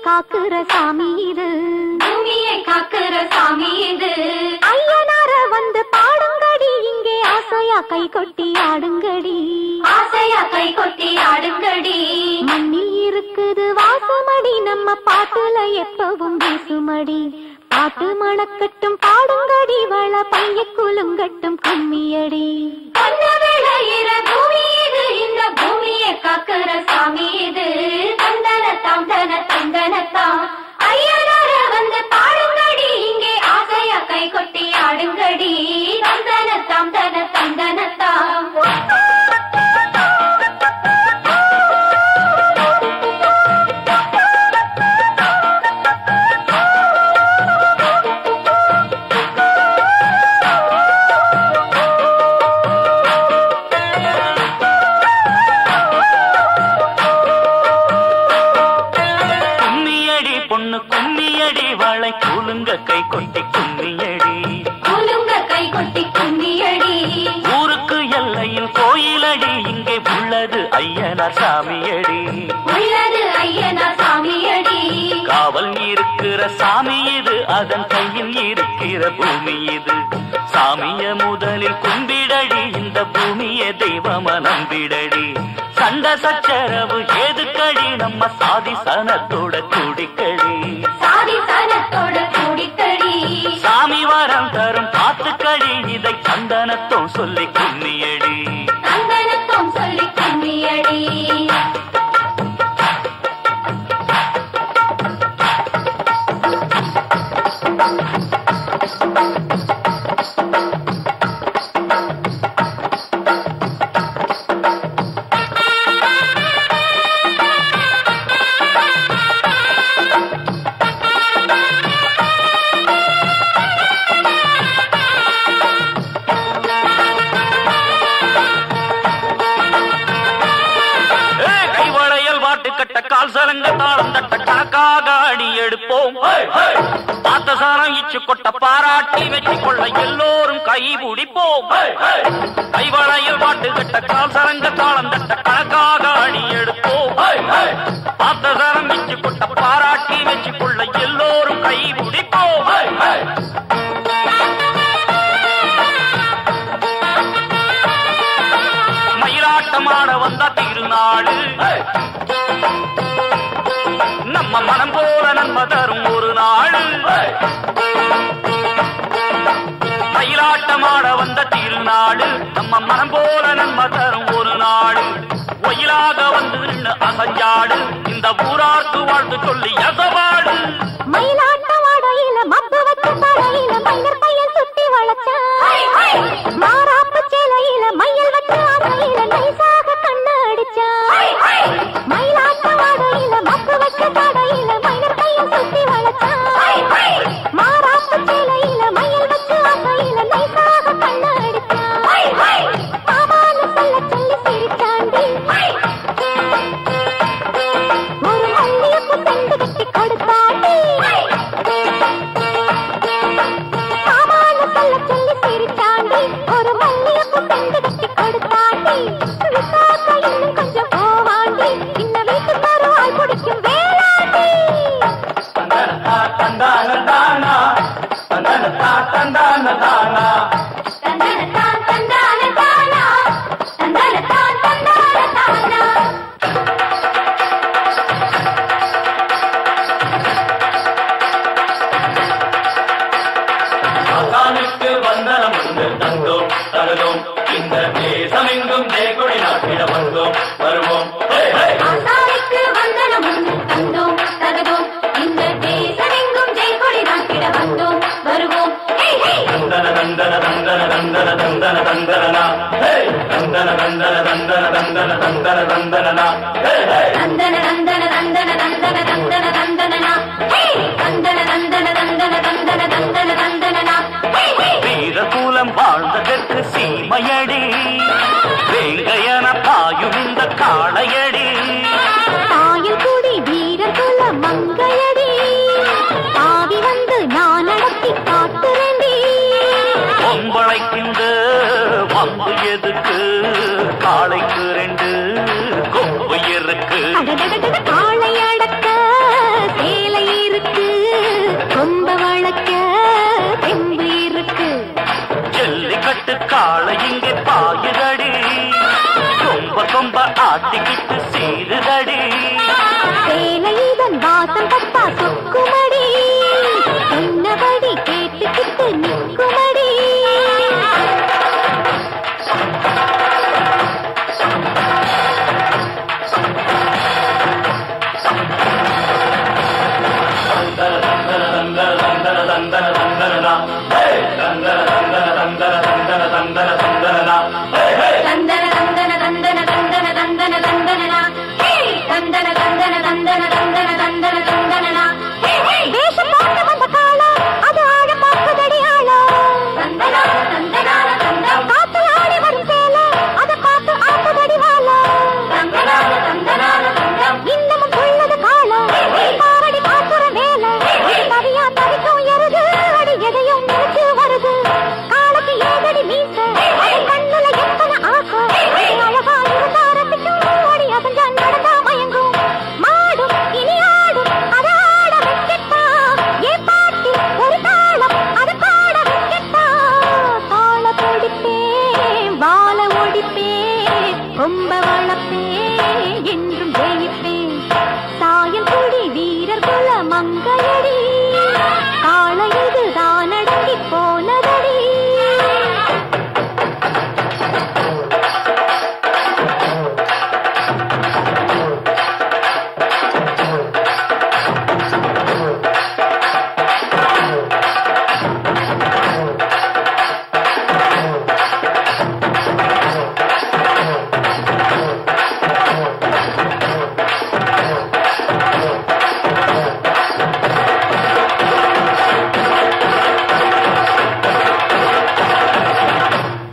காக்குற சாமி இது, பூமியை காக்குற சாமி இது. ஐயனார வந்து பாடுங்கடி, இங்கே ஆசையா கை கொட்டி ஆடுங்கடி, ஆசையா கை கொட்டி ஆடுங்கடி. மண்ணில் இருக்குது வாசமடி, நம்ம பாட்டுல எப்பவும் வீசுமடி, பாட்டு மணக்கட்டும் பாடுங்கடி, வள பைய குலுங்கட்டும் கும்மியடி. பொன்ன விளையிற பூமி இது, இந்த பூமியை காக்குற சாமி இது. தந்தனத்தாம் தன தந்தனத்தாம் ஐயனார வந்து பாடுங்கடி, இங்கே ஆசையா கை கொட்டி ஆடுங்கடி. தந்தனத்தாம் தன தந்தனத்தாம். குலுங்க கை கொட்டி கும்மியடி, குலுங்க கை கொட்டி கும்மியடி. ஊருக்கு எல்லையில் கோயிலடி, இங்கே உள்ளது ஐயனார் சாமியடி, உள்ளது ஐயனார் சாமியடி. காவல் இருக்கிற சாமி இது, அதன் கையில் இருக்கிற பூமி இது. சாமிய முதலில் கும்பிடடி, இந்த பூமிய தெய்வம நம்பிடடி. சண்ட சச்சரவு ஏதுக்கடி, நம்ம சாதி சனத்தோட குடிக்கடி, சாதி சனத்தோட குடிக்கடி. சாமி வரம் தரும் காத்துக்கடி, இதை சந்தனத்தோம் சொல்லி கும்மியடி, சந்தனத்தோம் சொல்லி கும்மியடி. கால் சலங்க தாளம் தட்ட கணக்காக அடி எடுப்போம். பார்த்தசாரம் இச்சு கொட்ட பாராட்டி வெற்றி கொள்ள எல்லோரும் கை பிடிப்போம். கைவளையில் பாட்டு கட்ட கால் சலங்க தாளம் தட்ட கணக்காக அடி எடுப்போம். பார்த்தசாரம் இச்சு கொட்ட பாராட்டி வெற்றி கொள்ள எல்லோரும் கை பிடிப்போம். மயிலாட்டமாட வந்த திருநாடு, நம்ம மனம் போல நன்மை தரும் ஒரு நாடு. மயிலாட்டமாட வந்த திருநாடு, நம்ம மனம் போல நன்மை தரும் ஒரு நாடு. ஒயிலாக வந்து நின்று அசஞ்சாடு, இந்த ஊரார்க்கு வாழ்த்து சொல்லி அசவாடு. மயிலாட்டமாடையில மப்பு வச்ச படையில மயிலர் பையன் சுத்தி வளச்சா, மாறாப்பு சேலையில மயில் வச்ச ஆசையில நைசாக கண்ண அடிச்சா. மயிலாட்டமாடையில மப்பு வச்ச படையில மயிலர் பையன் சுத்தி வளச்சா, மாறாப்பு சேலையில மயில் வச்ச ஆசையில நைசாக கண்ண அடிச்சா. மாமான்னு சொல்ல சொல்லி சிரிச்சாண்டி, ஒரு மல்லியப்பு தண்டு கட்டி கொடுத்தாண்டி. மாமான்னு சொல்ல சொல்லி சிரிச்சாண்டி, ஒரு மல்லியப்பு தண்டு கட்டி கொடுத்தாண்டி. விசாக்க இன்னும் கொஞ்சம் போவாண்டி, இன்ன வீட்டு தருவாய் பிடிக்கும் வேளாண்டி. தந்தனத்தா தந்தான தானா, தந்தனத்தா தந்தான தானா, தந்தனத்தான் தந்தான தானா, தந்தனத்தான் தந்தான தானா. ஆசானுக்கு வந்தனம் உண்டு தந்தோம் தருதோம், இந்த தேசமெங்கும் ஜெயக்கொடி நாட்டிட வந்தோம் வருவோம். ஆசாரிக்கு வந்தனம் உண்டு தந்தோம் தருதோம், இந்த தேசமெங்கும் ஜெயக்கொடி நாட்டிட வந்தோம் வருவோம். தந்தன தந்தன தந்தன தந்தன தந்தன தந்தனா, தந்தன தந்தன தந்தன தந்தன தந்தன தந்தனா, தந்தன தந்தன தந்தன தந்தன தந்தன தந்தனா, தந்தன தந்தன தந்தன தந்தன தந்தன தந்தனா. வீரகுலம் வாழ்ந்ததற்கு சீமையடி, வேங்கையன பாயும் இந்த காளையடி. தாயில் கூடி வீரர் குல மங்கையடி, தாவி வந்து நான் நடத்தி காட்டுறேண்டி. பொம்பளைக்கின்ற வம்பு எதுக்கு, காளைக்கு ரெண்டு கொம்பு இருக்கு. காளை அடக்க காளை இங்கே பாயுதடி கொம்ப கொம்ப ஆட்டிக்கிட்டு சீருதடி சேலைதன் வாசம் பட்டா சொக்குமடி சொன்னபடி கேட்டுக்கிட்டு நிற்குமடி ரொம்ப வளப்பேன் என்றும் ஜெயிப்பேன் சாயல் குடி வீரர் குல மங்கையடி காளையதுதான்